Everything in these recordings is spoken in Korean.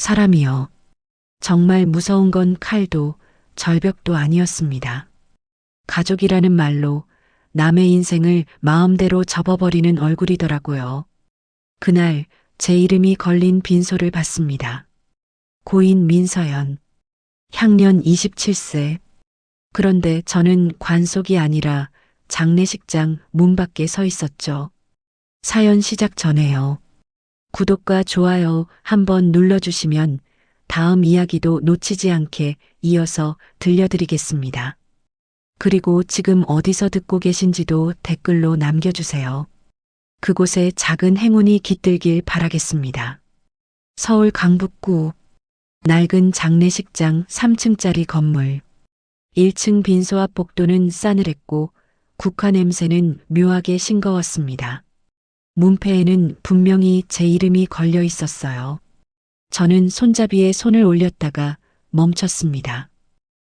사람이요. 정말 무서운 건 칼도 절벽도 아니었습니다. 가족이라는 말로 남의 인생을 마음대로 접어버리는 얼굴이더라고요. 그날 제 이름이 걸린 빈소를 봤습니다. 고인 민서연, 향년 27세. 그런데 저는 관속이 아니라 장례식장 문 밖에 서 있었죠. 사연 시작 전에요. 구독과 좋아요 한번 눌러주시면 다음 이야기도 놓치지 않게 이어서 들려드리겠습니다. 그리고 지금 어디서 듣고 계신지도 댓글로 남겨주세요. 그곳에 작은 행운이 깃들길 바라겠습니다. 서울 강북구 낡은 장례식장 3층짜리 건물. 1층 빈소 앞 복도는 싸늘했고 국화 냄새는 묘하게 싱거웠습니다. 문패에는 분명히 제 이름이 걸려 있었어요. 저는 손잡이에 손을 올렸다가 멈췄습니다.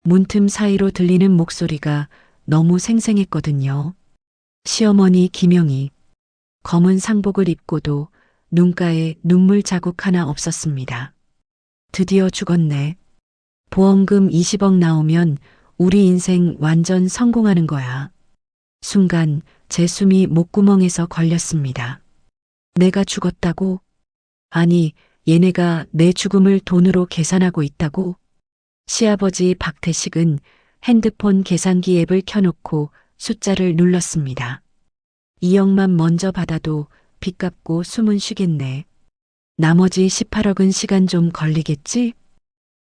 문틈 사이로 들리는 목소리가 너무 생생했거든요. 시어머니 김영희. 검은 상복을 입고도 눈가에 눈물 자국 하나 없었습니다. 드디어 죽었네. 보험금 20억 나오면 우리 인생 완전 성공하는 거야. 순간 제 숨이 목구멍에서 걸렸습니다. 내가 죽었다고? 아니, 얘네가 내 죽음을 돈으로 계산하고 있다고? 시아버지 박태식은 핸드폰 계산기 앱을 켜놓고 숫자를 눌렀습니다. 2억만 먼저 받아도 빚 갚고 숨은 쉬겠네. 나머지 18억은 시간 좀 걸리겠지?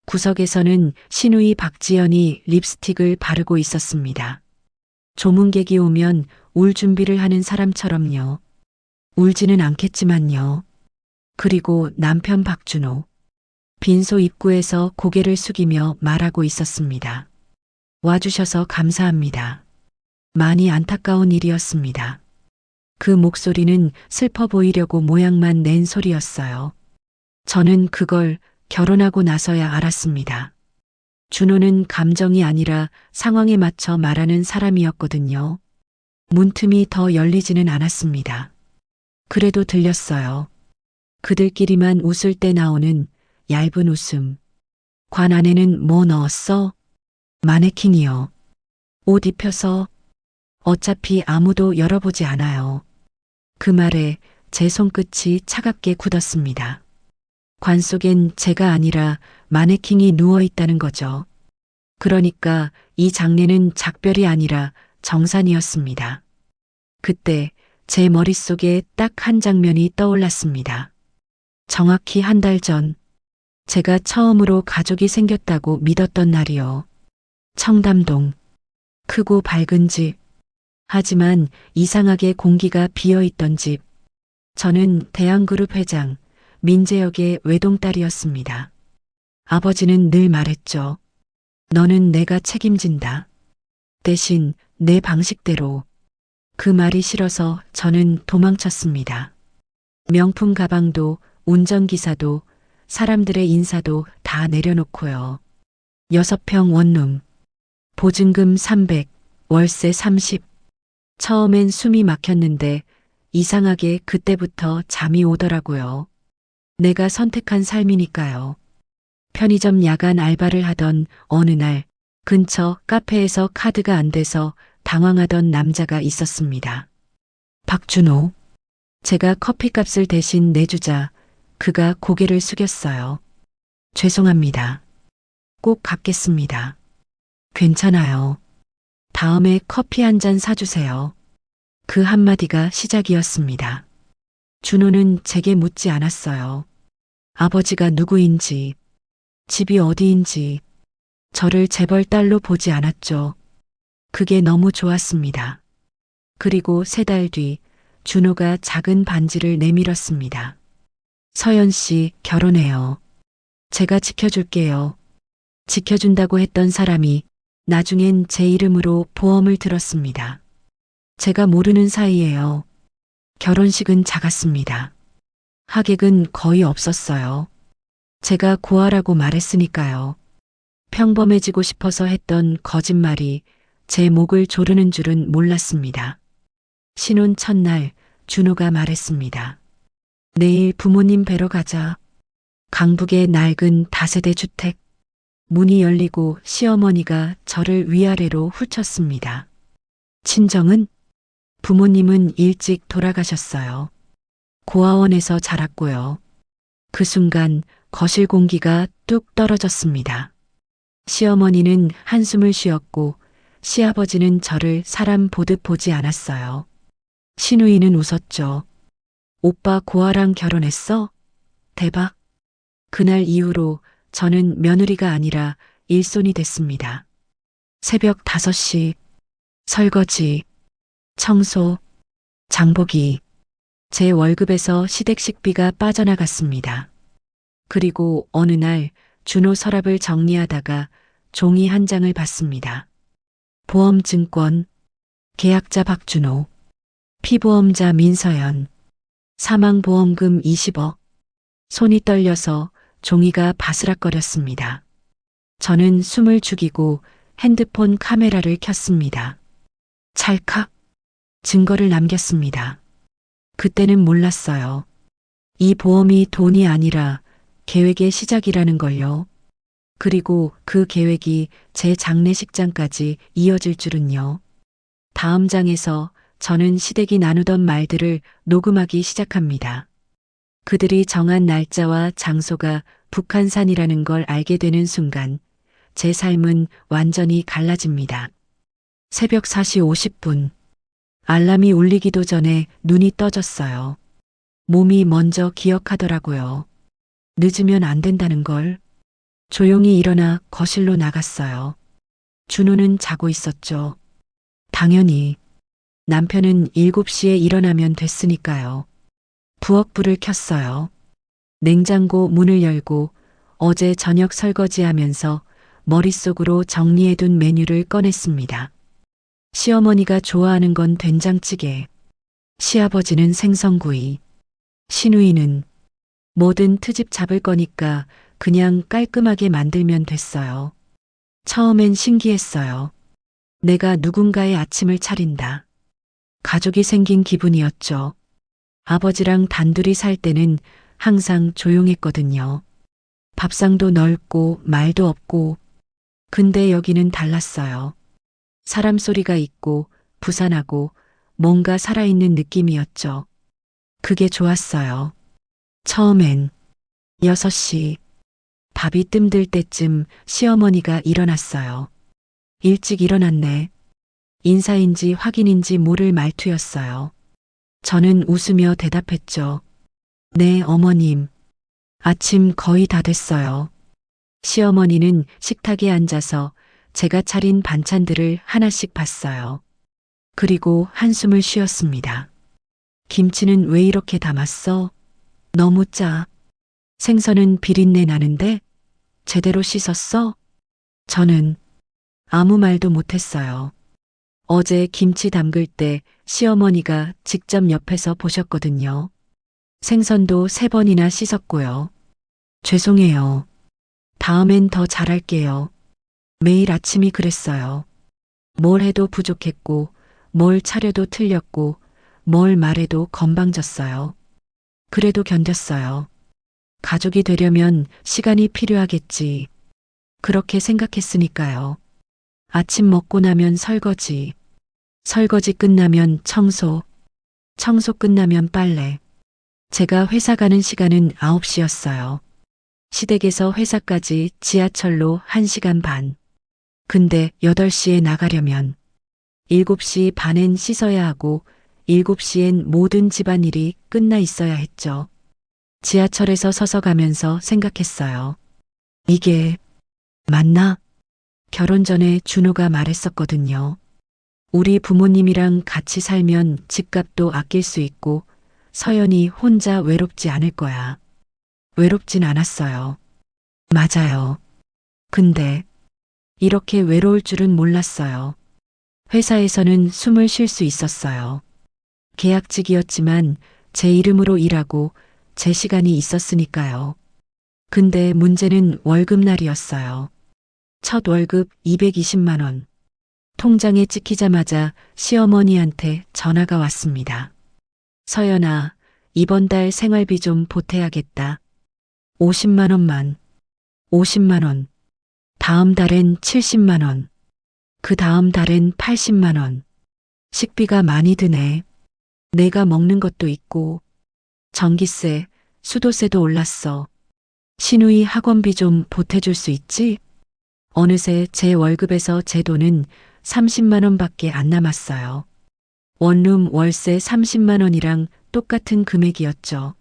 구석에서는 시누이 박지연이 립스틱을 바르고 있었습니다. 조문객이 오면 울 준비를 하는 사람처럼요. 울지는 않겠지만요. 그리고 남편 박준호. 빈소 입구에서 고개를 숙이며 말하고 있었습니다. 와주셔서 감사합니다. 많이 안타까운 일이었습니다. 그 목소리는 슬퍼 보이려고 모양만 낸 소리였어요. 저는 그걸 결혼하고 나서야 알았습니다. 준호는 감정이 아니라 상황에 맞춰 말하는 사람이었거든요. 문틈이 더 열리지는 않았습니다. 그래도 들렸어요. 그들끼리만 웃을 때 나오는 얇은 웃음. 관 안에는 뭐 넣었어? 마네킹이요. 옷 입혀서. 어차피 아무도 열어보지 않아요. 그 말에 제 손끝이 차갑게 굳었습니다. 관 속엔 제가 아니라 마네킹이 누워있다는 거죠. 그러니까 이 장례는 작별이 아니라 정산이었습니다. 그때 제 머릿속에 딱 한 장면이 떠올랐습니다. 정확히 한 달 전, 제가 처음으로 가족이 생겼다고 믿었던 날이요. 청담동, 크고 밝은 집. 하지만 이상하게 공기가 비어있던 집. 저는 대한그룹 회장, 민재역의 외동딸이었습니다. 아버지는 늘 말했죠. 너는 내가 책임진다. 대신 내 방식대로. 그 말이 싫어서 저는 도망쳤습니다. 명품 가방도 운전기사도 사람들의 인사도 다 내려놓고요. 6평 원룸. 보증금 300, 월세 30. 처음엔 숨이 막혔는데 이상하게 그때부터 잠이 오더라고요. 내가 선택한 삶이니까요. 편의점 야간 알바를 하던 어느 날 근처 카페에서 카드가 안 돼서 당황하던 남자가 있었습니다. 박준호. 제가 커피값을 대신 내주자 그가 고개를 숙였어요. 죄송합니다. 꼭 갚겠습니다. 괜찮아요. 다음에 커피 한 잔 사주세요. 그 한마디가 시작이었습니다. 준호는 제게 묻지 않았어요. 아버지가 누구인지, 집이 어디인지, 저를 재벌 딸로 보지 않았죠. 그게 너무 좋았습니다. 그리고 3달 뒤 준호가 작은 반지를 내밀었습니다. 서연 씨, 결혼해요. 제가 지켜줄게요. 지켜준다고 했던 사람이 나중엔 제 이름으로 보험을 들었습니다. 제가 모르는 사이에요. 결혼식은 작았습니다. 하객은 거의 없었어요. 제가 고아라고 말했으니까요. 평범해지고 싶어서 했던 거짓말이 제 목을 조르는 줄은 몰랐습니다. 신혼 첫날 준호가 말했습니다. 내일 부모님 뵈러 가자. 강북의 낡은 다세대 주택. 문이 열리고 시어머니가 저를 위아래로 훑쳤습니다. 친정은? 부모님은 일찍 돌아가셨어요. 고아원에서 자랐고요. 그 순간 거실 공기가 뚝 떨어졌습니다. 시어머니는 한숨을 쉬었고 시아버지는 저를 사람 보듯 보지 않았어요. 시누이는 웃었죠. 오빠 고아랑 결혼했어? 대박. 그날 이후로 저는 며느리가 아니라 일손이 됐습니다. 새벽 5시, 설거지, 청소, 장보기. 제 월급에서 시댁 식비가 빠져나갔습니다. 그리고 어느 날 준호 서랍을 정리하다가 종이 한 장을 받습니다. 보험증권, 계약자 박준호, 피보험자 민서연, 사망보험금 20억. 손이 떨려서 종이가 바스락거렸습니다. 저는 숨을 죽이고 핸드폰 카메라를 켰습니다. 찰칵 증거를 남겼습니다. 그때는 몰랐어요. 이 보험이 돈이 아니라 계획의 시작이라는 걸요. 그리고 그 계획이 제 장례식장까지 이어질 줄은요. 다음 장에서 저는 시댁이 나누던 말들을 녹음하기 시작합니다. 그들이 정한 날짜와 장소가 북한산이라는 걸 알게 되는 순간 제 삶은 완전히 갈라집니다. 새벽 4시 50분. 알람이 울리기도 전에 눈이 떠졌어요. 몸이 먼저 기억하더라고요. 늦으면 안 된다는 걸. 조용히 일어나 거실로 나갔어요. 준호는 자고 있었죠. 당연히 남편은 7시에 일어나면 됐으니까요. 부엌 불을 켰어요. 냉장고 문을 열고 어제 저녁 설거지하면서 머릿속으로 정리해둔 메뉴를 꺼냈습니다. 시어머니가 좋아하는 건 된장찌개, 시아버지는 생선구이, 시누이는 뭐든 트집 잡을 거니까 그냥 깔끔하게 만들면 됐어요. 처음엔 신기했어요. 내가 누군가의 아침을 차린다. 가족이 생긴 기분이었죠. 아버지랑 단둘이 살 때는 항상 조용했거든요. 밥상도 넓고 말도 없고. 근데 여기는 달랐어요. 사람 소리가 있고 부산하고 뭔가 살아있는 느낌이었죠. 그게 좋았어요. 처음엔 6시 밥이 뜸들 때쯤 시어머니가 일어났어요. 일찍 일어났네. 인사인지 확인인지 모를 말투였어요. 저는 웃으며 대답했죠. 네, 어머님. 아침 거의 다 됐어요. 시어머니는 식탁에 앉아서 제가 차린 반찬들을 하나씩 봤어요. 그리고 한숨을 쉬었습니다. 김치는 왜 이렇게 담았어? 너무 짜. 생선은 비린내 나는데? 제대로 씻었어? 저는 아무 말도 못했어요. 어제 김치 담글 때 시어머니가 직접 옆에서 보셨거든요. 생선도 3번이나 씻었고요. 죄송해요. 다음엔 더 잘할게요. 매일 아침이 그랬어요. 뭘 해도 부족했고, 뭘 차려도 틀렸고, 뭘 말해도 건방졌어요. 그래도 견뎠어요. 가족이 되려면 시간이 필요하겠지. 그렇게 생각했으니까요. 아침 먹고 나면 설거지, 설거지 끝나면 청소, 청소 끝나면 빨래. 제가 회사 가는 시간은 9시였어요. 시댁에서 회사까지 지하철로 1시간 반. 근데 8시에 나가려면 7시 반엔 씻어야 하고 7시엔 모든 집안일이 끝나 있어야 했죠. 지하철에서 서서 가면서 생각했어요. 이게 맞나? 결혼 전에 준호가 말했었거든요. 우리 부모님이랑 같이 살면 집값도 아낄 수 있고 서연이 혼자 외롭지 않을 거야. 외롭진 않았어요. 맞아요. 근데 이렇게 외로울 줄은 몰랐어요. 회사에서는 숨을 쉴 수 있었어요. 계약직이었지만 제 이름으로 일하고 제 시간이 있었으니까요. 근데 문제는 월급날이었어요. 첫 월급 220만 원. 통장에 찍히자마자 시어머니한테 전화가 왔습니다. 서연아, 이번 달 생활비 좀 보태야겠다. 50만 원만, 50만 원. 다음 달엔 70만 원. 그 다음 달엔 80만 원. 식비가 많이 드네. 내가 먹는 것도 있고, 전기세, 수도세도 올랐어. 신우이 학원비 좀 보태줄 수 있지? 어느새 제 월급에서 제 돈은 30만 원밖에 안 남았어요. 원룸 월세 30만 원이랑 똑같은 금액이었죠.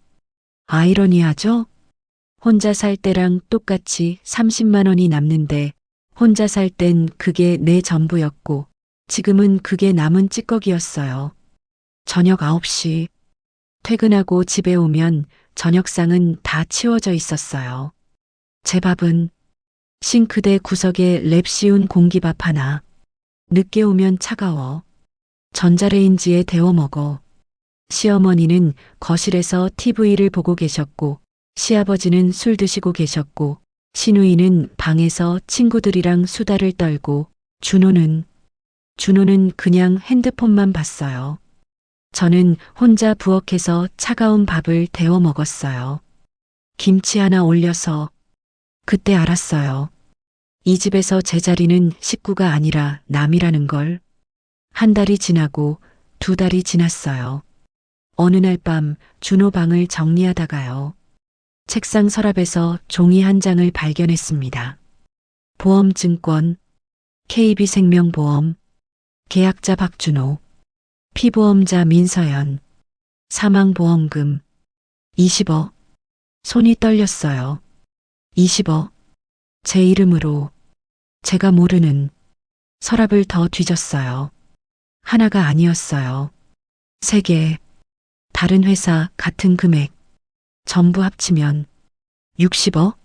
아이러니하죠? 혼자 살 때랑 똑같이 30만 원이 남는데 혼자 살 땐 그게 내 전부였고 지금은 그게 남은 찌꺼기였어요. 저녁 9시. 퇴근하고 집에 오면 저녁상은 다 치워져 있었어요. 제 밥은 싱크대 구석에 랩 씌운 공기밥 하나. 늦게 오면 차가워. 전자레인지에 데워 먹어. 시어머니는 거실에서 TV를 보고 계셨고, 시아버지는 술 드시고 계셨고, 시누이는 방에서 친구들이랑 수다를 떨고, 준호는 그냥 핸드폰만 봤어요. 저는 혼자 부엌에서 차가운 밥을 데워 먹었어요. 김치 하나 올려서 그때 알았어요. 이 집에서 제 자리는 식구가 아니라 남이라는 걸. 한 달이 지나고 2달이 지났어요. 어느 날 밤 준호 방을 정리하다가요. 책상 서랍에서 종이 한 장을 발견했습니다. 보험증권, KB생명보험, 계약자 박준호, 피보험자 민서연, 사망보험금 20억. 손이 떨렸어요. 20억. 제 이름으로 제가 모르는 서랍을 더 뒤졌어요. 하나가 아니었어요. 3개. 다른 회사 같은 금액. 전부 합치면 60억?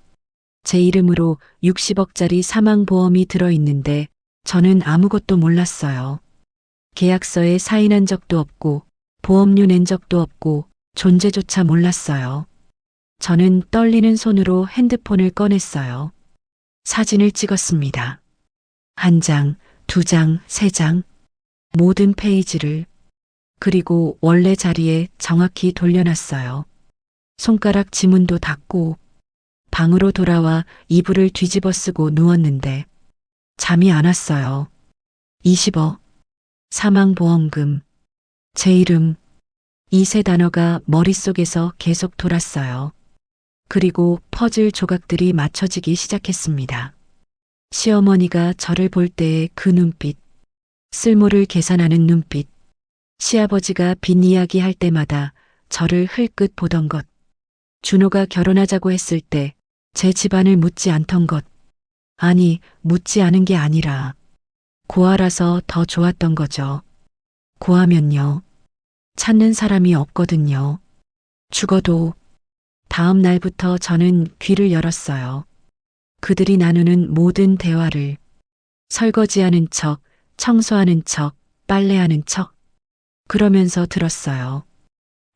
제 이름으로 60억짜리 사망보험이 들어있는데 저는 아무것도 몰랐어요. 계약서에 사인한 적도 없고 보험료 낸 적도 없고 존재조차 몰랐어요. 저는 떨리는 손으로 핸드폰을 꺼냈어요. 사진을 찍었습니다. 1장, 2장, 3장. 모든 페이지를. 그리고 원래 자리에 정확히 돌려놨어요. 손가락 지문도 닫고 방으로 돌아와 이불을 뒤집어 쓰고 누웠는데 잠이 안 왔어요. 20억. 사망보험금. 제 이름. 이 세 단어가 머릿속에서 계속 돌았어요. 그리고 퍼즐 조각들이 맞춰지기 시작했습니다. 시어머니가 저를 볼 때의 그 눈빛. 쓸모를 계산하는 눈빛. 시아버지가 빚 이야기 할 때마다 저를 흘끗 보던 것. 준호가 결혼하자고 했을 때 제 집안을 묻지 않던 것. 아니, 묻지 않은 게 아니라 고아라서 더 좋았던 거죠. 고아면요. 찾는 사람이 없거든요. 죽어도. 다음 날부터 저는 귀를 열었어요. 그들이 나누는 모든 대화를. 설거지하는 척, 청소하는 척, 빨래하는 척. 그러면서 들었어요.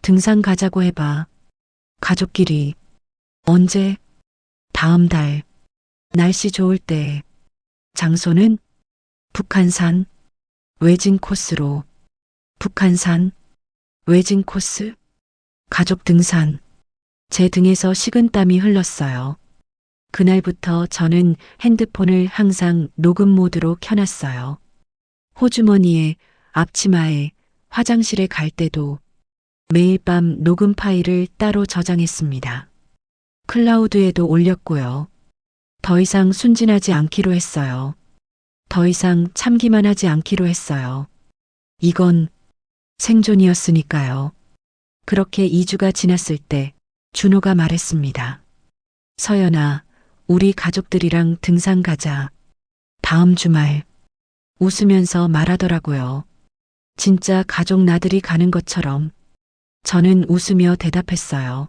등산 가자고 해봐. 가족끼리. 언제? 다음 달. 날씨 좋을 때. 장소는? 북한산. 외진 코스로. 북한산. 외진 코스. 가족 등산. 제 등에서 식은땀이 흘렀어요. 그날부터 저는 핸드폰을 항상 녹음 모드로 켜놨어요. 호주머니에, 앞치마에, 화장실에 갈 때도 매일 밤 녹음 파일을 따로 저장했습니다. 클라우드에도 올렸고요. 더 이상 순진하지 않기로 했어요. 더 이상 참기만 하지 않기로 했어요. 이건 생존이었으니까요. 그렇게 2주가 지났을 때 준호가 말했습니다. 서연아, 우리 가족들이랑 등산 가자. 다음 주말. 웃으면서 말하더라고요. 진짜 가족 나들이 가는 것처럼. 저는 웃으며 대답했어요.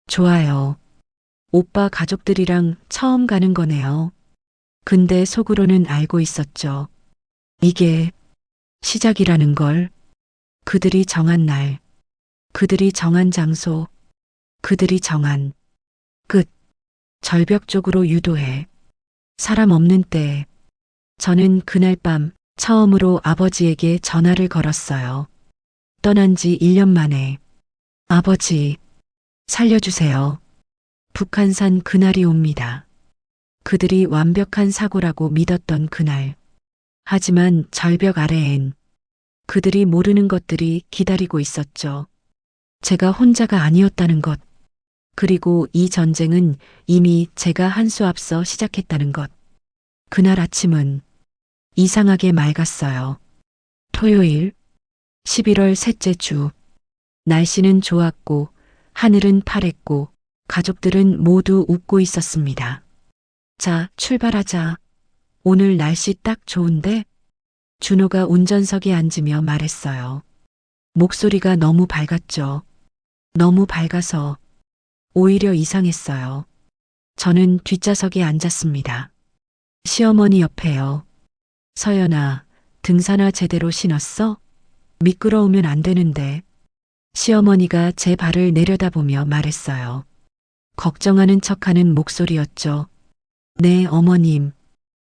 좋아요. 오빠 가족들이랑 처음 가는 거네요. 근데 속으로는 알고 있었죠. 이게 시작이라는 걸. 그들이 정한 날, 그들이 정한 장소, 그들이 정한 끝. 절벽 쪽으로 유도해. 사람 없는 때에. 저는 그날 밤 처음으로 아버지에게 전화를 걸었어요. 떠난 지 1년 만에. 아버지, 살려주세요. 북한산 그날이 옵니다. 그들이 완벽한 사고라고 믿었던 그날. 하지만 절벽 아래엔 그들이 모르는 것들이 기다리고 있었죠. 제가 혼자가 아니었다는 것. 그리고 이 전쟁은 이미 제가 한 수 앞서 시작했다는 것. 그날 아침은 이상하게 맑았어요. 토요일 11월 셋째 주. 날씨는 좋았고 하늘은 파랬고 가족들은 모두 웃고 있었습니다. 자, 출발하자. 오늘 날씨 딱 좋은데? 준호가 운전석에 앉으며 말했어요. 목소리가 너무 밝았죠. 너무 밝아서 오히려 이상했어요. 저는 뒷좌석에 앉았습니다. 시어머니 옆에요. 서연아, 등산화 제대로 신었어? 미끄러우면 안 되는데. 시어머니가 제 발을 내려다보며 말했어요. 걱정하는 척하는 목소리였죠. 네, 어머님.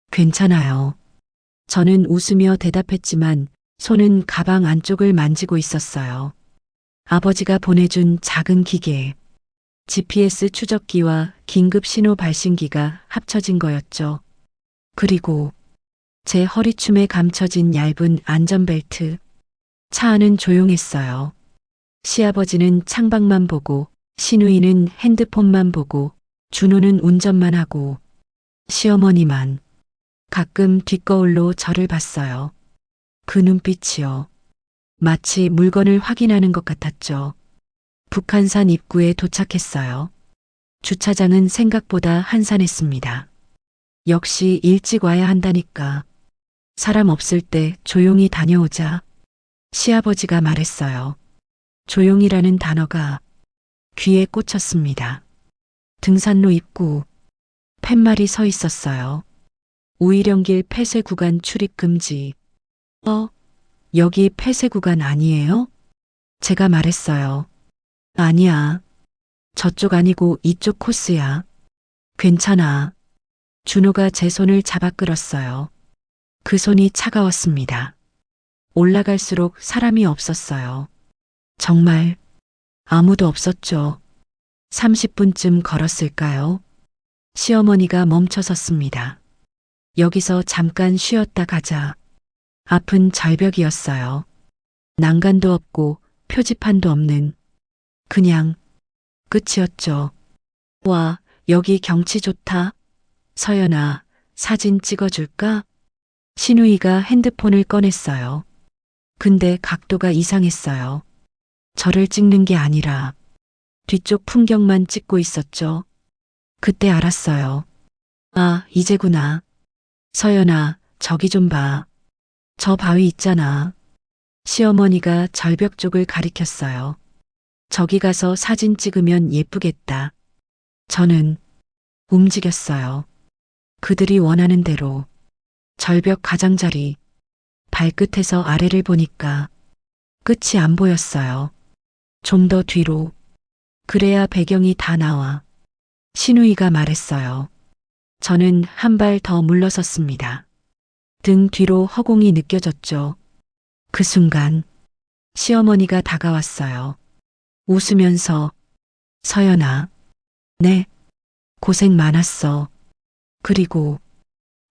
괜찮아요. 저는 웃으며 대답했지만 손은 가방 안쪽을 만지고 있었어요. 아버지가 보내준 작은 기계. GPS 추적기와 긴급 신호 발신기가 합쳐진 거였죠. 그리고 제 허리춤에 감춰진 얇은 안전벨트. 차 안은 조용했어요. 시아버지는 창밖만 보고, 시누이는 핸드폰만 보고, 준호는 운전만 하고, 시어머니만 가끔 뒷거울로 저를 봤어요. 그 눈빛이요. 마치 물건을 확인하는 것 같았죠. 북한산 입구에 도착했어요. 주차장은 생각보다 한산했습니다. 역시 일찍 와야 한다니까. 사람 없을 때 조용히 다녀오자. 시아버지가 말했어요. 조용이라는 단어가 귀에 꽂혔습니다. 등산로 입구. 팻말이 서 있었어요. 우이령길 폐쇄 구간 출입 금지. 여기 폐쇄 구간 아니에요? 제가 말했어요. 아니야. 저쪽 아니고 이쪽 코스야. 괜찮아. 준호가 제 손을 잡아 끌었어요. 그 손이 차가웠습니다. 올라갈수록 사람이 없었어요. 정말 아무도 없었죠. 30분쯤 걸었을까요? 시어머니가 멈춰섰습니다. 여기서 잠깐 쉬었다 가자. 앞은 절벽이었어요. 난간도 없고 표지판도 없는 그냥 끝이었죠. 와, 여기 경치 좋다. 서연아, 사진 찍어줄까? 시누이가 핸드폰을 꺼냈어요. 근데 각도가 이상했어요. 저를 찍는 게 아니라 뒤쪽 풍경만 찍고 있었죠. 그때 알았어요. 아, 이제구나. 서연아, 저기 좀 봐. 저 바위 있잖아. 시어머니가 절벽 쪽을 가리켰어요. 저기 가서 사진 찍으면 예쁘겠다. 저는 움직였어요. 그들이 원하는 대로. 절벽 가장자리. 발끝에서 아래를 보니까 끝이 안 보였어요. 좀 더 뒤로. 그래야 배경이 다 나와. 시누이가 말했어요. 저는 한 발 더 물러섰습니다. 등 뒤로 허공이 느껴졌죠. 그 순간 시어머니가 다가왔어요. 웃으면서 서연아, 네, 고생 많았어. 그리고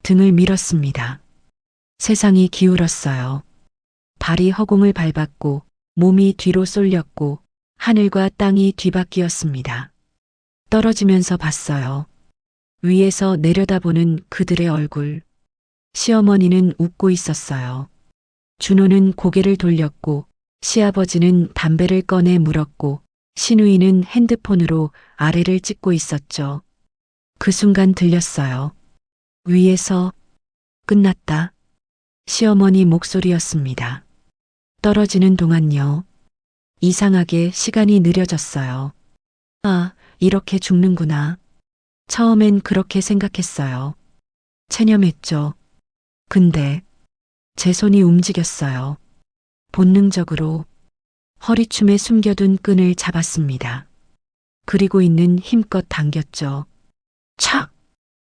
등을 밀었습니다. 세상이 기울었어요. 발이 허공을 밟았고 몸이 뒤로 쏠렸고 하늘과 땅이 뒤바뀌었습니다. 떨어지면서 봤어요. 위에서 내려다보는 그들의 얼굴. 시어머니는 웃고 있었어요. 준호는 고개를 돌렸고 시아버지는 담배를 꺼내 물었고 시누이는 핸드폰으로 아래를 찍고 있었죠. 그 순간 들렸어요. 위에서 끝났다. 시어머니 목소리였습니다. 떨어지는 동안요. 이상하게 시간이 느려졌어요. 아, 이렇게 죽는구나. 처음엔 그렇게 생각했어요. 체념했죠. 근데 제 손이 움직였어요. 본능적으로 허리춤에 숨겨둔 끈을 잡았습니다. 그리고 있는 힘껏 당겼죠. 착!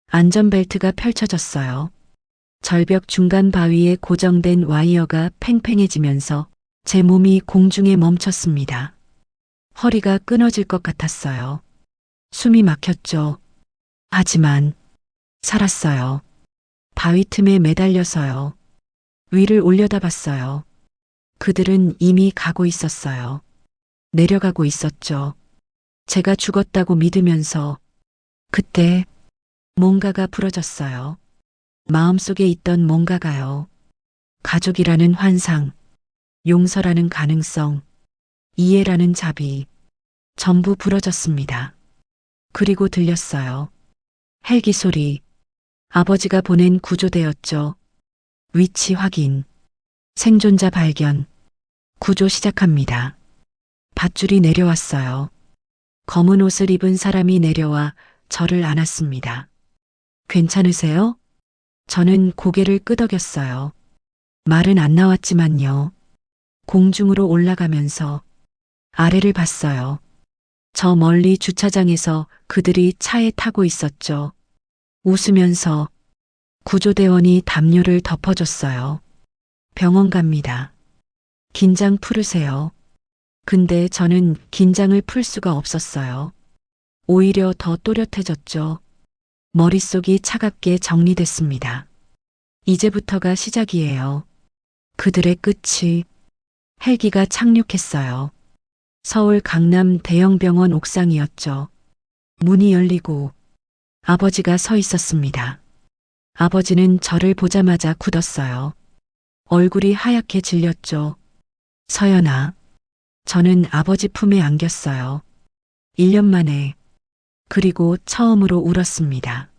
안전벨트가 펼쳐졌어요. 절벽 중간 바위에 고정된 와이어가 팽팽해지면서 제 몸이 공중에 멈췄습니다. 허리가 끊어질 것 같았어요. 숨이 막혔죠. 하지만 살았어요. 바위 틈에 매달려서요. 위를 올려다봤어요. 그들은 이미 가고 있었어요. 내려가고 있었죠. 제가 죽었다고 믿으면서 그때 뭔가가 부러졌어요. 마음속에 있던 뭔가가요. 가족이라는 환상, 용서라는 가능성, 이해라는 자비, 전부 부러졌습니다. 그리고 들렸어요. 헬기 소리, 아버지가 보낸 구조대였죠. 위치 확인, 생존자 발견, 구조 시작합니다. 밧줄이 내려왔어요. 검은 옷을 입은 사람이 내려와 저를 안았습니다. 괜찮으세요? 저는 고개를 끄덕였어요. 말은 안 나왔지만요. 공중으로 올라가면서 아래를 봤어요. 저 멀리 주차장에서 그들이 차에 타고 있었죠. 웃으면서 구조대원이 담요를 덮어줬어요. 병원 갑니다. 긴장 풀으세요. 근데 저는 긴장을 풀 수가 없었어요. 오히려 더 또렷해졌죠. 머릿속이 차갑게 정리됐습니다. 이제부터가 시작이에요. 그들의 끝이 헬기가 착륙했어요. 서울 강남 대형병원 옥상이었죠. 문이 열리고 아버지가 서 있었습니다. 아버지는 저를 보자마자 굳었어요. 얼굴이 하얗게 질렸죠. 서연아. 저는 아버지 품에 안겼어요. 1년 만에, 그리고 처음으로 울었습니다.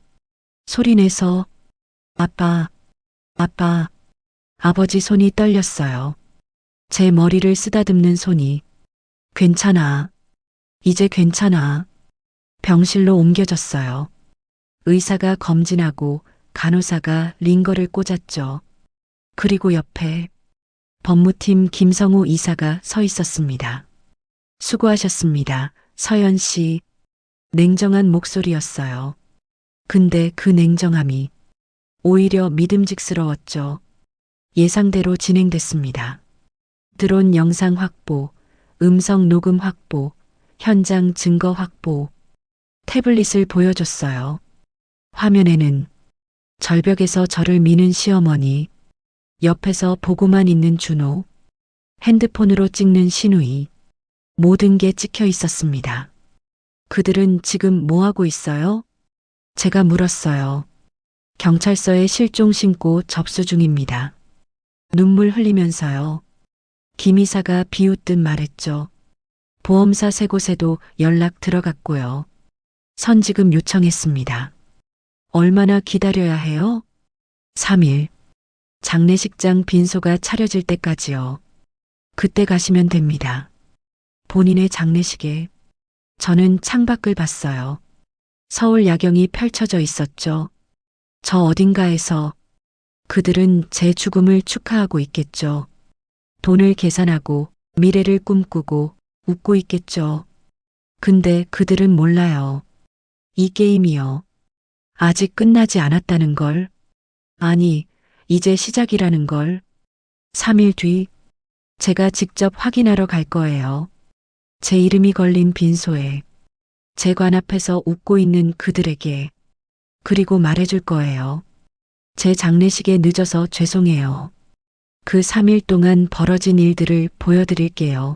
소리내서 아빠, 아빠. 아버지 손이 떨렸어요. 제 머리를 쓰다듬는 손이. 괜찮아. 이제 괜찮아. 병실로 옮겨졌어요. 의사가 검진하고 간호사가 링거를 꽂았죠. 그리고 옆에 법무팀 김성우 이사가 서 있었습니다. 수고하셨습니다. 서연 씨. 냉정한 목소리였어요. 근데 그 냉정함이 오히려 믿음직스러웠죠. 예상대로 진행됐습니다. 드론 영상 확보, 음성 녹음 확보, 현장 증거 확보, 태블릿을 보여줬어요. 화면에는 절벽에서 저를 미는 시어머니, 옆에서 보고만 있는 준호, 핸드폰으로 찍는 신우이, 모든 게 찍혀 있었습니다. 그들은 지금 뭐 하고 있어요? 제가 물었어요. 경찰서에 실종 신고 접수 중입니다. 눈물 흘리면서요. 김 이사가 비웃듯 말했죠. 보험사 세 곳에도 연락 들어갔고요. 선지금 요청했습니다. 얼마나 기다려야 해요? 3일. 장례식장 빈소가 차려질 때까지요. 그때 가시면 됩니다. 본인의 장례식에 저는 창밖을 봤어요. 서울 야경이 펼쳐져 있었죠. 저 어딘가에서 그들은 제 죽음을 축하하고 있겠죠. 돈을 계산하고 미래를 꿈꾸고 웃고 있겠죠. 근데 그들은 몰라요. 이 게임이요. 아직 끝나지 않았다는 걸. 아니, 이제 시작이라는 걸. 3일 뒤, 제가 직접 확인하러 갈 거예요. 제 이름이 걸린 빈소에, 제 관 앞에서 웃고 있는 그들에게, 그리고 말해줄 거예요. 제 장례식에 늦어서 죄송해요. 그 3일 동안 벌어진 일들을 보여드릴게요.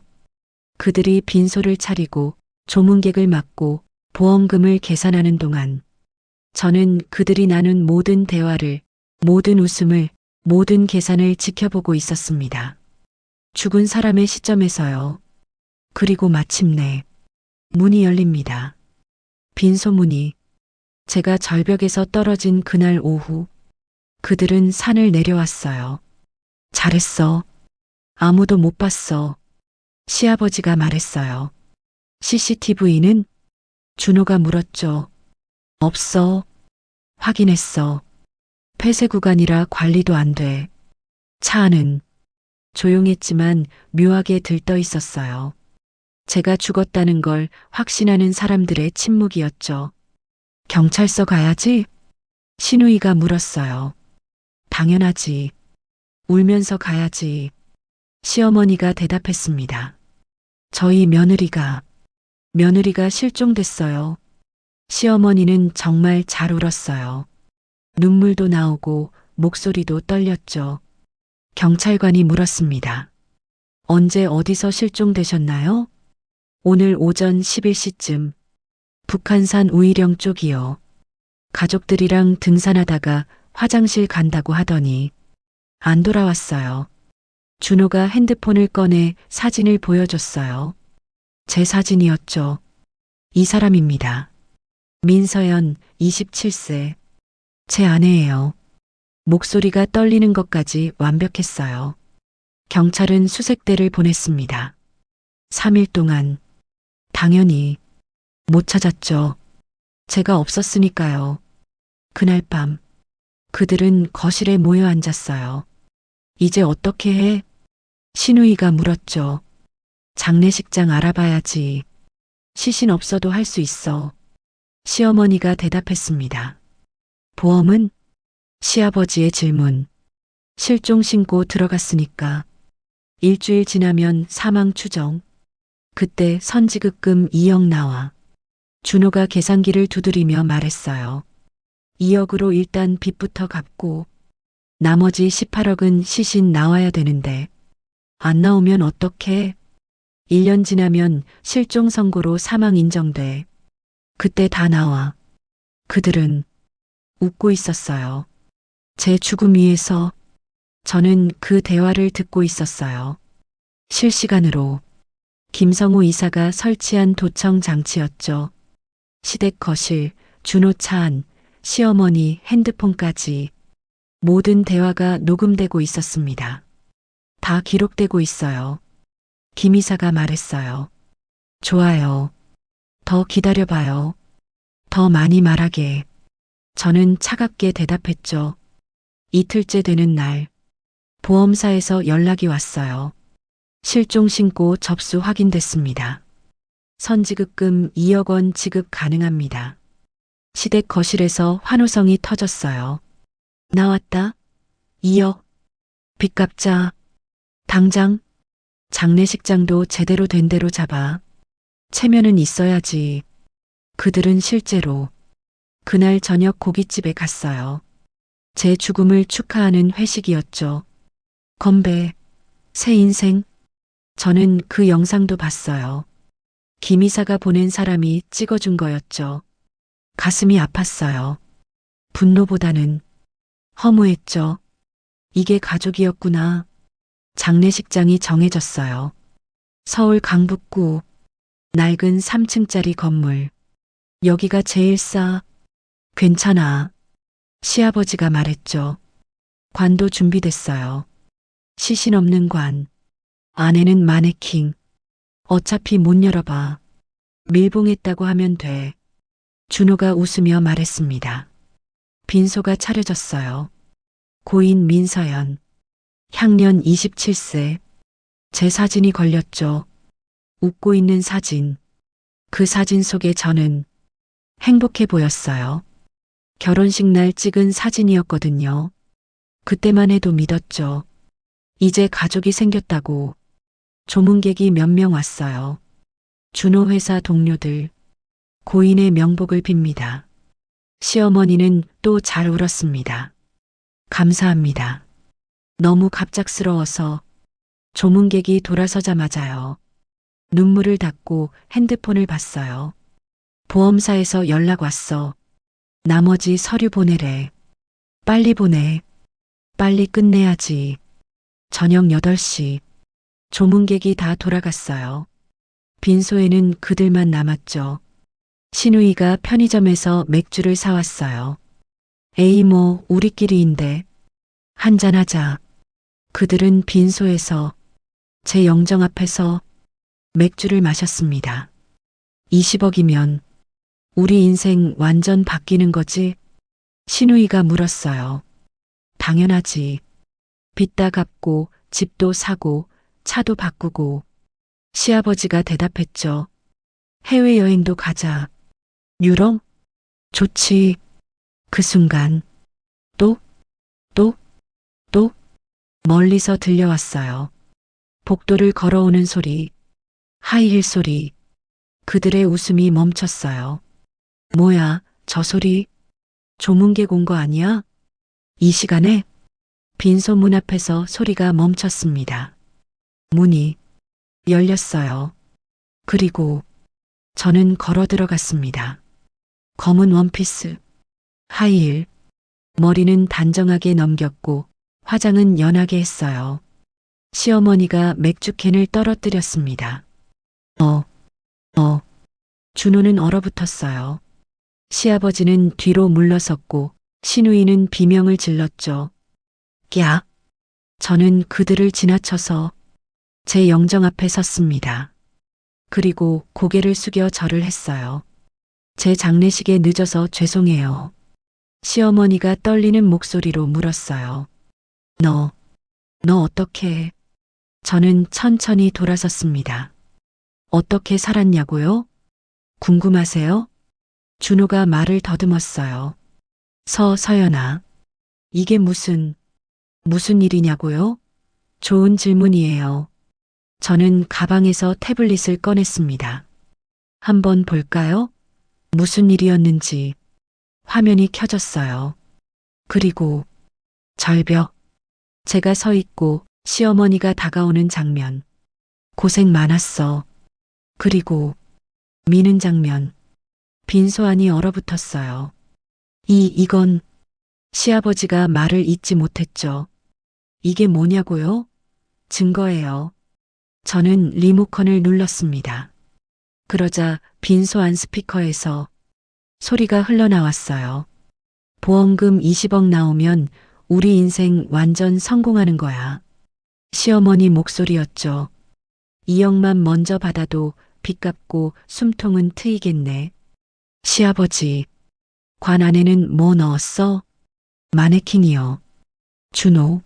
그들이 빈소를 차리고 조문객을 맞고 보험금을 계산하는 동안 저는 그들이 나눈 모든 대화를, 모든 웃음을, 모든 계산을 지켜보고 있었습니다. 죽은 사람의 시점에서요. 그리고 마침내 문이 열립니다. 빈소 문이. 제가 절벽에서 떨어진 그날 오후 그들은 산을 내려왔어요. 잘했어. 아무도 못 봤어. 시아버지가 말했어요. CCTV는? 준호가 물었죠. 없어. 확인했어. 폐쇄 구간이라 관리도 안 돼. 차 안은 조용했지만 묘하게 들떠 있었어요. 제가 죽었다는 걸 확신하는 사람들의 침묵이었죠. 경찰서 가야지? 신우이가 물었어요. 당연하지. 울면서 가야지. 시어머니가 대답했습니다. 저희 며느리가 실종됐어요. 시어머니는 정말 잘 울었어요. 눈물도 나오고 목소리도 떨렸죠. 경찰관이 물었습니다. 언제 어디서 실종되셨나요? 오늘 오전 11시쯤 북한산 우이령 쪽이요. 가족들이랑 등산하다가 화장실 간다고 하더니 안 돌아왔어요. 준호가 핸드폰을 꺼내 사진을 보여줬어요. 제 사진이었죠. 이 사람입니다. 민서연 27세. 제 아내예요. 목소리가 떨리는 것까지 완벽했어요. 경찰은 수색대를 보냈습니다. 3일 동안 당연히 못 찾았죠. 제가 없었으니까요. 그날 밤 그들은 거실에 모여 앉았어요. 이제 어떻게 해? 신우이가 물었죠. 장례식장 알아봐야지. 시신 없어도 할 수 있어. 시어머니가 대답했습니다. 보험은? 시아버지의 질문. 실종 신고 들어갔으니까. 일주일 지나면 사망 추정. 그때 선지급금 2억 나와. 준호가 계산기를 두드리며 말했어요. 2억으로 일단 빚부터 갚고 나머지 18억은 시신 나와야 되는데 안 나오면 어떡해? 1년 지나면 실종 선고로 사망 인정돼. 그때 다 나와. 그들은 웃고 있었어요. 제 죽음 위에서 저는 그 대화를 듣고 있었어요. 실시간으로 김성우 이사가 설치한 도청 장치였죠. 시댁 거실, 준호 차 안, 시어머니 핸드폰까지 모든 대화가 녹음되고 있었습니다. 다 기록되고 있어요. 김 이사가 말했어요. 좋아요. 더 기다려봐요. 더 많이 말하게. 저는 차갑게 대답했죠. 이틀째 되는 날, 보험사에서 연락이 왔어요. 실종 신고 접수 확인됐습니다. 선지급금 2억 원 지급 가능합니다. 시댁 거실에서 환호성이 터졌어요. 나왔다. 2억. 빚 갚자. 당장. 장례식장도 제대로 된 대로 잡아. 체면은 있어야지. 그들은 실제로 그날 저녁 고깃집에 갔어요. 제 죽음을 축하하는 회식이었죠. 건배, 새 인생. 저는 그 영상도 봤어요. 김 이사가 보낸 사람이 찍어준 거였죠. 가슴이 아팠어요. 분노보다는 허무했죠. 이게 가족이었구나. 장례식장이 정해졌어요. 서울 강북구 낡은 3층짜리 건물. 여기가 제일 싸. 괜찮아. 시아버지가 말했죠. 관도 준비됐어요. 시신 없는 관. 안에는 마네킹. 어차피 못 열어봐. 밀봉했다고 하면 돼. 준호가 웃으며 말했습니다. 빈소가 차려졌어요. 고인 민서연. 향년 27세. 제 사진이 걸렸죠. 웃고 있는 사진. 그 사진 속에 저는 행복해 보였어요. 결혼식 날 찍은 사진이었거든요. 그때만 해도 믿었죠. 이제 가족이 생겼다고. 조문객이 몇 명 왔어요. 준호 회사 동료들. 고인의 명복을 빕니다. 시어머니는 또 잘 울었습니다. 감사합니다. 너무 갑작스러워서 조문객이 돌아서자마자요. 눈물을 닦고 핸드폰을 봤어요. 보험사에서 연락 왔어. 나머지 서류 보내래. 빨리 보내. 빨리 끝내야지. 저녁 8시. 조문객이 다 돌아갔어요. 빈소에는 그들만 남았죠. 신우이가 편의점에서 맥주를 사왔어요. 에이 뭐 우리끼리인데 한잔하자. 그들은 빈소에서 제 영정 앞에서 맥주를 마셨습니다. 20억이면 우리 인생 완전 바뀌는 거지? 신우이가 물었어요. 당연하지. 빚 다 갚고 집도 사고 차도 바꾸고. 시아버지가 대답했죠. 해외여행도 가자. 유럽? 좋지. 그 순간 또 멀리서 들려왔어요. 복도를 걸어오는 소리, 하이힐 소리. 그들의 웃음이 멈췄어요. 뭐야, 저 소리? 조문객 온 거 아니야? 이 시간에 빈소 문 앞에서 소리가 멈췄습니다. 문이 열렸어요. 그리고 저는 걸어 들어갔습니다. 검은 원피스, 하이힐, 머리는 단정하게 넘겼고 화장은 연하게 했어요. 시어머니가 맥주캔을 떨어뜨렸습니다. 어, 준호는 얼어붙었어요. 시아버지는 뒤로 물러섰고 시누이는 비명을 질렀죠. 야! 저는 그들을 지나쳐서 제 영정 앞에 섰습니다. 그리고 고개를 숙여 절을 했어요. 제 장례식에 늦어서 죄송해요. 시어머니가 떨리는 목소리로 물었어요. 너 어떻게 해? 저는 천천히 돌아섰습니다. 어떻게 살았냐고요? 궁금하세요? 준호가 말을 더듬었어요. 서연아, 이게 무슨 일이냐고요? 좋은 질문이에요. 저는 가방에서 태블릿을 꺼냈습니다. 한번 볼까요? 무슨 일이었는지. 화면이 켜졌어요. 그리고 절벽. 제가 서 있고 시어머니가 다가오는 장면. 고생 많았어. 그리고 미는 장면. 빈소 안이 얼어붙었어요. 이건 시아버지가 말을 잇지 못했죠. 이게 뭐냐고요? 증거예요. 저는 리모컨을 눌렀습니다. 그러자 빈소 안 스피커에서 소리가 흘러나왔어요. 보험금 20억 나오면 우리 인생 완전 성공하는 거야. 시어머니 목소리였죠. 2억만 먼저 받아도 빚 갚고 숨통은 트이겠네. 시아버지, 관 안에는 뭐 넣었어? 마네킹이요. 준호.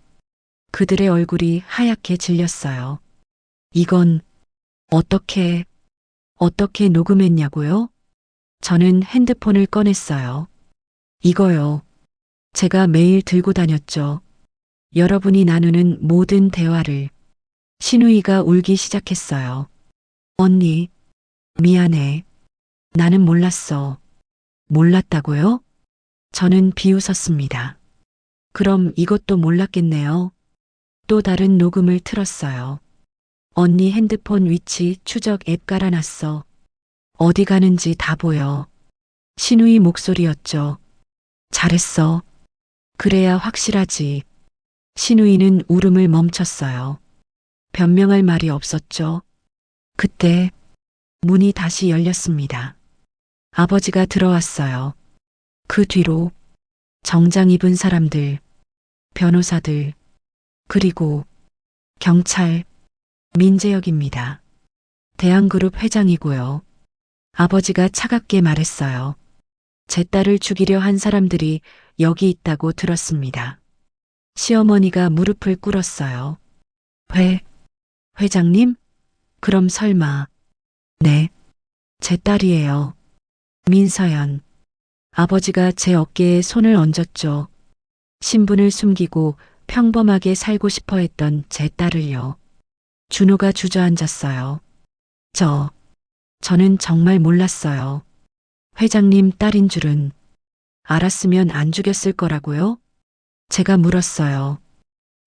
그들의 얼굴이 하얗게 질렸어요. 이건 어떻게 녹음했냐고요? 저는 핸드폰을 꺼냈어요. 이거요. 제가 매일 들고 다녔죠. 여러분이 나누는 모든 대화를. 신우이가 울기 시작했어요. 언니, 미안해. 나는 몰랐어. 몰랐다고요? 저는 비웃었습니다. 그럼 이것도 몰랐겠네요. 또 다른 녹음을 틀었어요. 언니 핸드폰 위치 추적 앱 깔아놨어. 어디 가는지 다 보여. 신우이 목소리였죠. 잘했어. 그래야 확실하지. 신우이는 울음을 멈췄어요. 변명할 말이 없었죠. 그때 문이 다시 열렸습니다. 아버지가 들어왔어요. 그 뒤로 정장 입은 사람들, 변호사들, 그리고 경찰, 민재혁입니다. 대한그룹 회장이고요. 아버지가 차갑게 말했어요. 제 딸을 죽이려 한 사람들이 여기 있다고 들었습니다. 시어머니가 무릎을 꿇었어요. 회장님? 그럼 설마. 네, 제 딸이에요. 민서연. 아버지가 제 어깨에 손을 얹었죠. 신분을 숨기고 평범하게 살고 싶어 했던 제 딸을요. 준호가 주저앉았어요. 저는 정말 몰랐어요. 회장님 딸인 줄은. 알았으면 안 죽였을 거라고요? 제가 물었어요.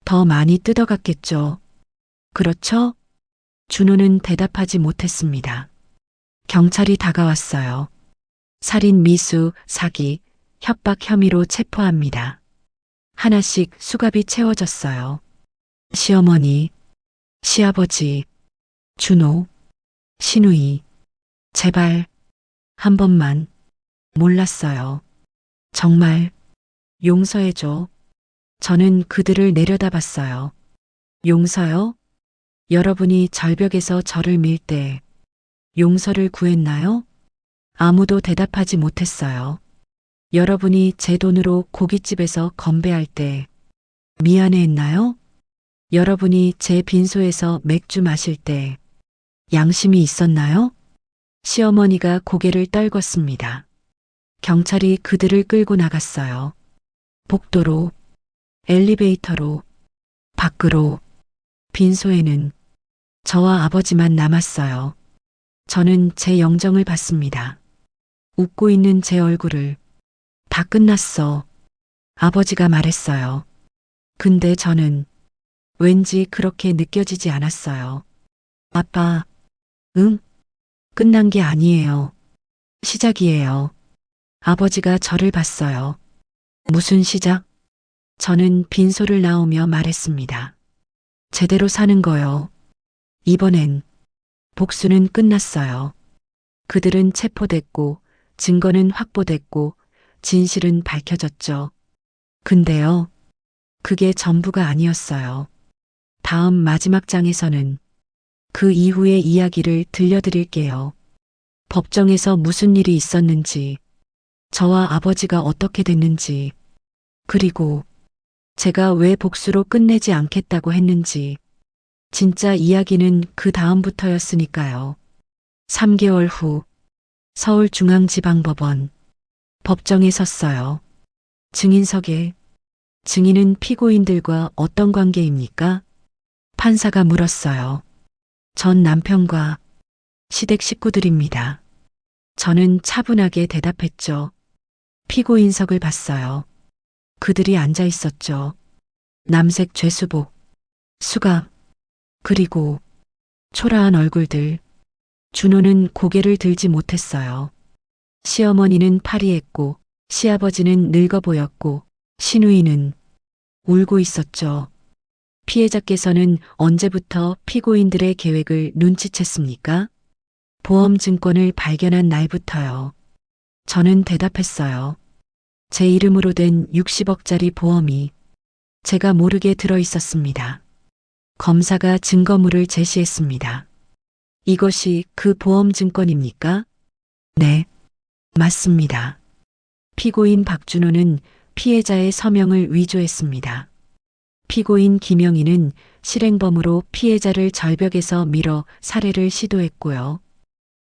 더 많이 뜯어갔겠죠. 그렇죠? 준호는 대답하지 못했습니다. 경찰이 다가왔어요. 살인 미수, 사기, 협박 혐의로 체포합니다. 하나씩 수갑이 채워졌어요. 시어머니, 시아버지, 준호, 신우이. 제발, 한 번만. 몰랐어요. 정말, 용서해줘. 저는 그들을 내려다봤어요. 용서요? 여러분이 절벽에서 저를 밀 때 용서를 구했나요? 아무도 대답하지 못했어요. 여러분이 제 돈으로 고깃집에서 건배할 때 미안해했나요? 여러분이 제 빈소에서 맥주 마실 때 양심이 있었나요? 시어머니가 고개를 떨궜습니다. 경찰이 그들을 끌고 나갔어요. 복도로, 엘리베이터로, 밖으로. 빈소에는 저와 아버지만 남았어요. 저는 제 영정을 받습니다. 웃고 있는 제 얼굴을 다 끝났어. 아버지가 말했어요. 근데 저는 왠지 그렇게 느껴지지 않았어요. 아빠, 응? 끝난 게 아니에요. 시작이에요. 아버지가 저를 봤어요. 무슨 시작? 저는 빈소를 나오며 말했습니다. 제대로 사는 거요. 이번엔 복수는 끝났어요. 그들은 체포됐고, 증거는 확보됐고, 진실은 밝혀졌죠. 근데요, 그게 전부가 아니었어요. 다음 마지막 장에서는 그 이후의 이야기를 들려드릴게요. 법정에서 무슨 일이 있었는지, 저와 아버지가 어떻게 됐는지, 그리고 제가 왜 복수로 끝내지 않겠다고 했는지, 진짜 이야기는 그 다음부터였으니까요. 3개월 후, 서울중앙지방법원, 법정에 섰어요. 증인석에, 증인은 피고인들과 어떤 관계입니까? 판사가 물었어요. 전 남편과 시댁 식구들입니다. 저는 차분하게 대답했죠. 피고인석을 봤어요. 그들이 앉아 있었죠. 남색 죄수복, 수갑, 그리고 초라한 얼굴들. 준호는 고개를 들지 못했어요. 시어머니는 파리했고, 시아버지는 늙어 보였고, 시누이는 울고 있었죠. 피해자께서는 언제부터 피고인들의 계획을 눈치챘습니까? 보험증권을 발견한 날부터요. 저는 대답했어요. 제 이름으로 된 60억짜리 보험이 제가 모르게 들어 있었습니다. 검사가 증거물을 제시했습니다. 이것이 그 보험증권입니까? 네, 맞습니다. 피고인 박준호는 피해자의 서명을 위조했습니다. 피고인 김영희는 실행범으로 피해자를 절벽에서 밀어 살해를 시도했고요.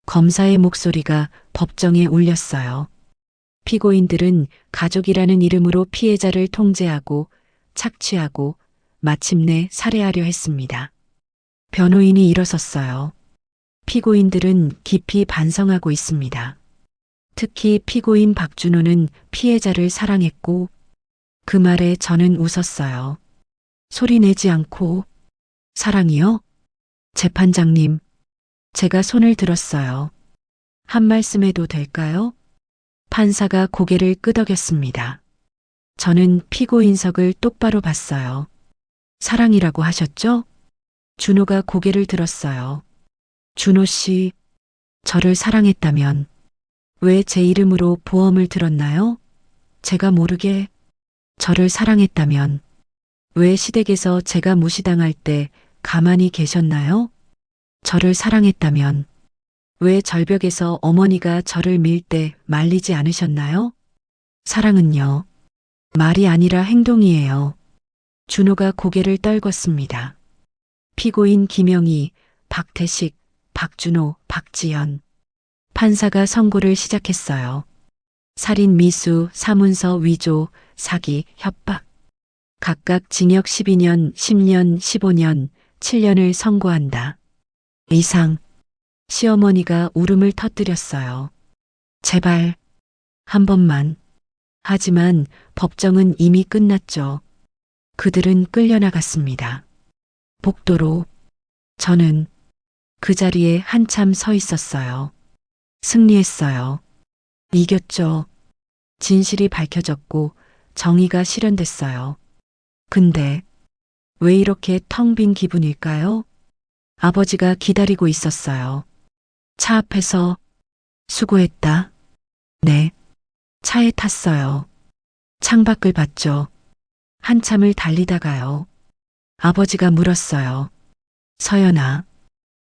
검사의 목소리가 법정에 울렸어요. 피고인들은 가족이라는 이름으로 피해자를 통제하고 착취하고 마침내 살해하려 했습니다. 변호인이 일어섰어요. 피고인들은 깊이 반성하고 있습니다. 특히 피고인 박준호는 피해자를 사랑했고 그 말에 저는 웃었어요. 소리 내지 않고 사랑이요? 재판장님, 제가 손을 들었어요. 한 말씀 해도 될까요? 판사가 고개를 끄덕였습니다. 저는 피고인석을 똑바로 봤어요. 사랑이라고 하셨죠? 준호가 고개를 들었어요. 준호 씨, 저를 사랑했다면 왜 제 이름으로 보험을 들었나요? 제가 모르게 저를 사랑했다면 왜 시댁에서 제가 무시당할 때 가만히 계셨나요? 저를 사랑했다면 왜 절벽에서 어머니가 저를 밀 때 말리지 않으셨나요? 사랑은요, 말이 아니라 행동이에요. 준호가 고개를 떨궜습니다. 피고인 김영희, 박태식, 박준호, 박지연. 판사가 선고를 시작했어요. 살인 미수, 사문서 위조, 사기, 협박. 각각 징역 12년, 10년, 15년, 7년을 선고한다. 이상. 시어머니가 울음을 터뜨렸어요. 제발, 한 번만. 하지만 법정은 이미 끝났죠. 그들은 끌려나갔습니다. 복도로. 저는 그 자리에 한참 서 있었어요. 승리했어요. 이겼죠. 진실이 밝혀졌고 정의가 실현됐어요. 근데 왜 이렇게 텅 빈 기분일까요? 아버지가 기다리고 있었어요. 차 앞에서 수고했다. 네. 차에 탔어요. 창밖을 봤죠. 한참을 달리다가요. 아버지가 물었어요. 서연아.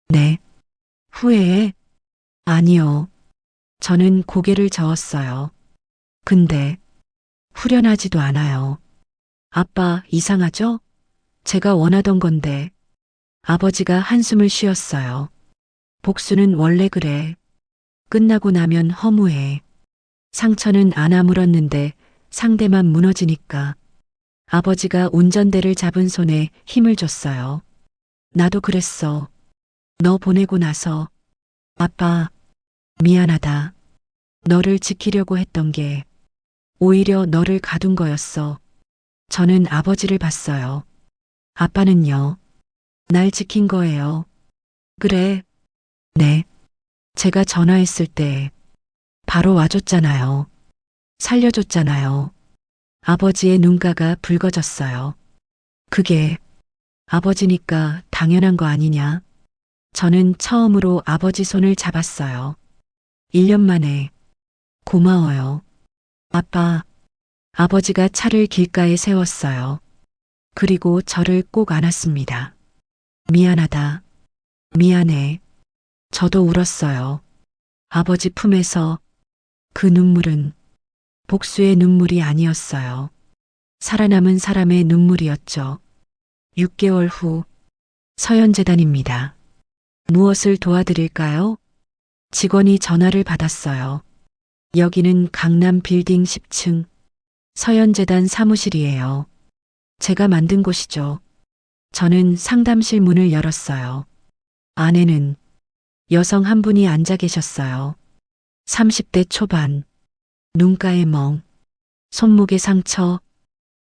네. 후회해? 아니요. 저는 고개를 저었어요. 근데 후련하지도 않아요. 아빠, 이상하죠? 제가 원하던 건데. 아버지가 한숨을 쉬었어요. 복수는 원래 그래. 끝나고 나면 허무해. 상처는 안 아물었는데 상대만 무너지니까. 아버지가 운전대를 잡은 손에 힘을 줬어요. 나도 그랬어. 너 보내고 나서. 아빠, 미안하다. 너를 지키려고 했던 게 오히려 너를 가둔 거였어. 저는 아버지를 봤어요. 아빠는요? 날 지킨 거예요. 그래. 네. 제가 전화했을 때 바로 와줬잖아요. 살려줬잖아요. 아버지의 눈가가 붉어졌어요. 그게 아버지니까 당연한 거 아니냐? 저는 처음으로 아버지 손을 잡았어요. 1년 만에. 고마워요. 아빠. 아버지가 차를 길가에 세웠어요. 그리고 저를 꼭 안았습니다. 미안하다. 미안해. 저도 울었어요. 아버지 품에서. 그 눈물은 복수의 눈물이 아니었어요. 살아남은 사람의 눈물이었죠. 6개월 후 서현재단입니다. 무엇을 도와드릴까요? 직원이 전화를 받았어요. 여기는 강남 빌딩 10층 서현재단 사무실이에요. 제가 만든 곳이죠. 저는 상담실 문을 열었어요. 안에는 여성 한 분이 앉아 계셨어요. 30대 초반, 눈가에 멍, 손목에 상처.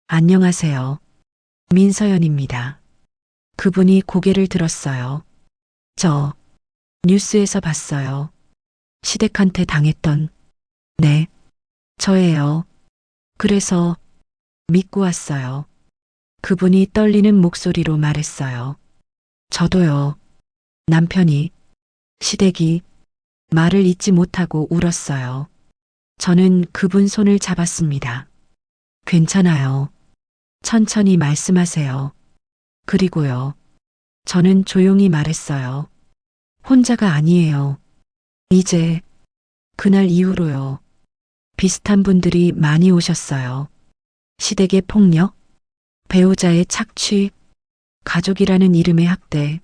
안녕하세요. 민서연입니다. 그분이 고개를 들었어요. 저 뉴스에서 봤어요. 시댁한테 당했던. 네, 저예요. 그래서 믿고 왔어요. 그분이 떨리는 목소리로 말했어요. 저도요. 남편이, 시댁이 말을 잇지 못하고 울었어요. 저는 그분 손을 잡았습니다. 괜찮아요. 천천히 말씀하세요. 그리고요. 저는 조용히 말했어요. 혼자가 아니에요. 이제 그날 이후로요. 비슷한 분들이 많이 오셨어요. 시댁의 폭력, 배우자의 착취, 가족이라는 이름의 학대.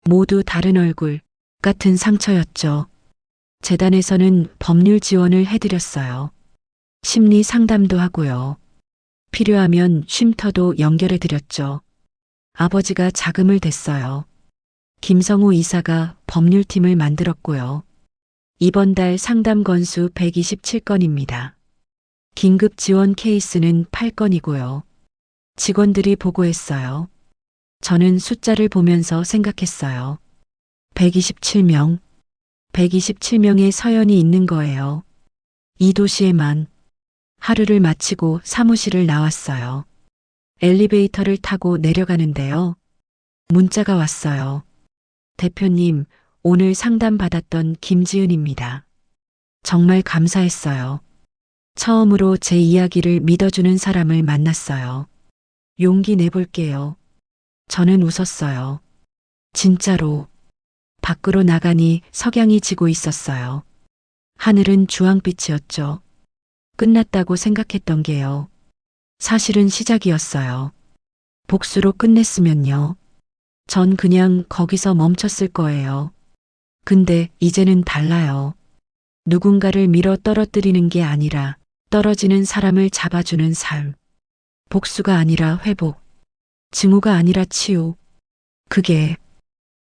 모두 다른 얼굴, 같은 상처였죠. 재단에서는 법률 지원을 해드렸어요. 심리 상담도 하고요. 필요하면 쉼터도 연결해 드렸죠. 아버지가 자금을 댔어요. 김성우 이사가 법률팀을 만들었고요. 이번 달 상담 건수 127건입니다. 긴급 지원 케이스는 8건이고요. 직원들이 보고했어요. 저는 숫자를 보면서 생각했어요. 127명. 127명의 서연이 있는 거예요. 이 도시에만. 하루를 마치고 사무실을 나왔어요. 엘리베이터를 타고 내려가는데요. 문자가 왔어요. 대표님, 오늘 상담받았던 김지은입니다. 정말 감사했어요. 처음으로 제 이야기를 믿어주는 사람을 만났어요. 용기 내볼게요. 저는 웃었어요. 진짜로. 밖으로 나가니 석양이 지고 있었어요. 하늘은 주황빛이었죠. 끝났다고 생각했던 게요. 사실은 시작이었어요. 복수로 끝냈으면요. 전 그냥 거기서 멈췄을 거예요. 근데 이제는 달라요. 누군가를 밀어 떨어뜨리는 게 아니라 떨어지는 사람을 잡아주는 삶. 복수가 아니라 회복. 증오가 아니라 치유. 그게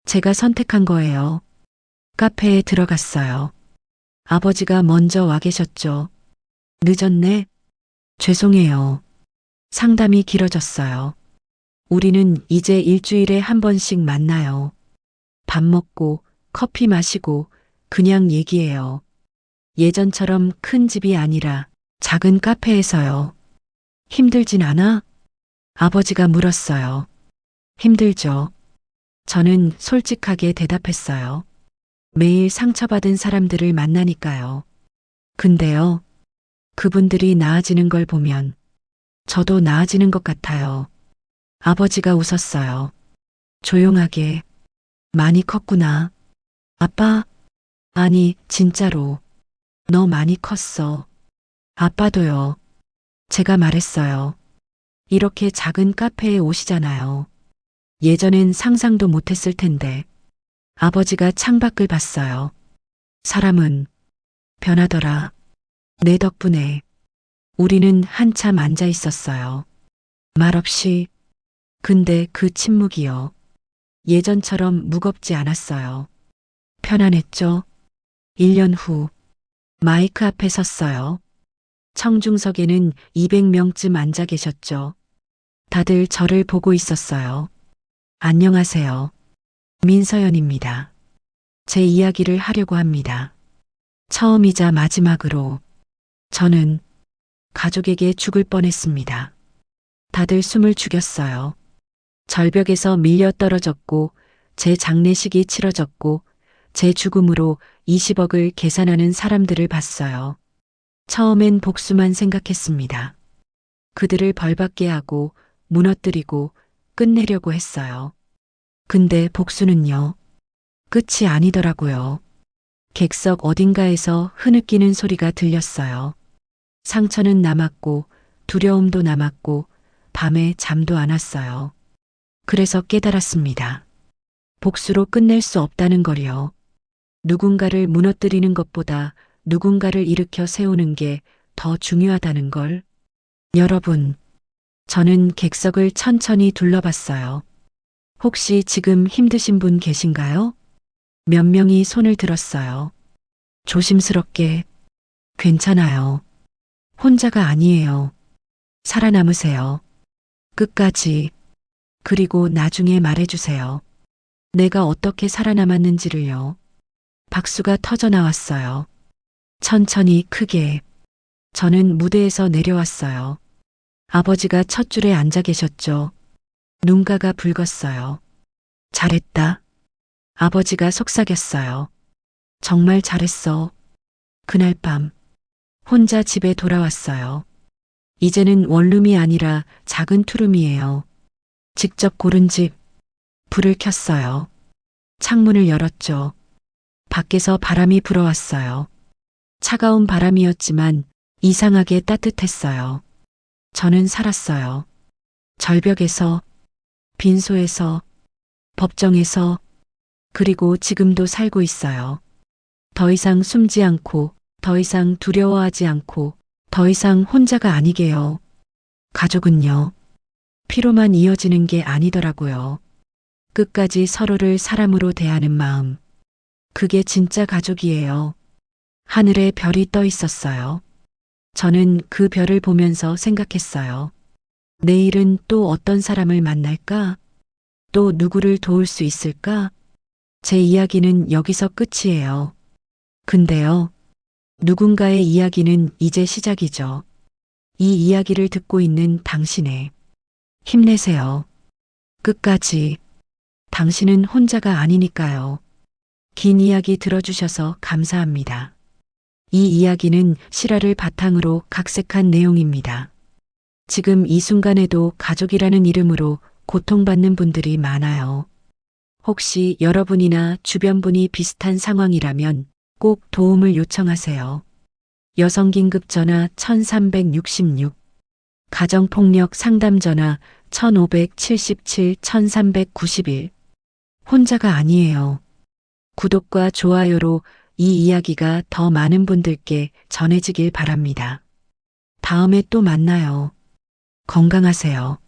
제가 선택한 거예요. 카페에 들어갔어요. 아버지가 먼저 와 계셨죠. 늦었네. 죄송해요. 상담이 길어졌어요. 우리는 이제 일주일에 한 번씩 만나요. 밥 먹고 커피 마시고 그냥 얘기해요. 예전처럼 큰 집이 아니라 작은 카페에서요. 힘들진 않아? 아버지가 물었어요. 힘들죠. 저는 솔직하게 대답했어요. 매일 상처받은 사람들을 만나니까요. 근데요. 그분들이 나아지는 걸 보면 저도 나아지는 것 같아요. 아버지가 웃었어요. 조용하게. 많이 컸구나. 아빠? 아니, 진짜로. 너 많이 컸어. 아빠도요. 제가 말했어요. 이렇게 작은 카페에 오시잖아요. 예전엔 상상도 못했을 텐데. 아버지가 창밖을 봤어요. 사람은 변하더라. 내 덕분에. 우리는 한참 앉아 있었어요. 말없이. 근데 그 침묵이요. 예전처럼 무겁지 않았어요. 편안했죠? 1년 후. 마이크 앞에 섰어요. 청중석에는 200명쯤 앉아 계셨죠. 다들 저를 보고 있었어요. 안녕하세요. 민서연입니다. 제 이야기를 하려고 합니다. 처음이자 마지막으로 저는 가족에게 죽을 뻔했습니다. 다들 숨을 죽였어요. 절벽에서 밀려 떨어졌고 제 장례식이 치러졌고 제 죽음으로 20억을 계산하는 사람들을 봤어요. 처음엔 복수만 생각했습니다. 그들을 벌받게 하고 무너뜨리고 끝내려고 했어요. 근데 복수는요, 끝이 아니더라고요. 객석 어딘가에서 흐느끼는 소리가 들렸어요. 상처는 남았고 두려움도 남았고 밤에 잠도 안 왔어요. 그래서 깨달았습니다. 복수로 끝낼 수 없다는 걸요. 누군가를 무너뜨리는 것보다 누군가를 일으켜 세우는 게 더 중요하다는 걸. 여러분, 저는 객석을 천천히 둘러봤어요. 혹시 지금 힘드신 분 계신가요? 몇 명이 손을 들었어요. 조심스럽게, 괜찮아요. 혼자가 아니에요. 살아남으세요. 끝까지. 그리고 나중에 말해주세요. 내가 어떻게 살아남았는지를요. 박수가 터져 나왔어요. 천천히 크게. 저는 무대에서 내려왔어요. 아버지가 첫 줄에 앉아 계셨죠. 눈가가 붉었어요. 잘했다. 아버지가 속삭였어요. 정말 잘했어. 그날 밤 혼자 집에 돌아왔어요. 이제는 원룸이 아니라 작은 투룸이에요. 직접 고른 집. 불을 켰어요. 창문을 열었죠. 밖에서 바람이 불어왔어요. 차가운 바람이었지만 이상하게 따뜻했어요. 저는 살았어요. 절벽에서, 빈소에서, 법정에서, 그리고 지금도 살고 있어요. 더 이상 숨지 않고, 더 이상 두려워하지 않고, 더 이상 혼자가 아니게요. 가족은요, 피로만 이어지는 게 아니더라고요. 끝까지 서로를 사람으로 대하는 마음. 그게 진짜 가족이에요. 하늘에 별이 떠 있었어요. 저는 그 별을 보면서 생각했어요. 내일은 또 어떤 사람을 만날까? 또 누구를 도울 수 있을까? 제 이야기는 여기서 끝이에요. 근데요, 누군가의 이야기는 이제 시작이죠. 이 이야기를 듣고 있는 당신의 힘내세요. 끝까지. 당신은 혼자가 아니니까요. 긴 이야기 들어주셔서 감사합니다. 이 이야기는 실화를 바탕으로 각색한 내용입니다. 지금 이 순간에도 가족이라는 이름으로 고통받는 분들이 많아요. 혹시 여러분이나 주변 분이 비슷한 상황이라면 꼭 도움을 요청하세요. 여성긴급 전화 1366, 가정폭력 상담 전화 1577-1391. 혼자가 아니에요. 구독과 좋아요로 이 이야기가 더 많은 분들께 전해지길 바랍니다. 다음에 또 만나요. 건강하세요.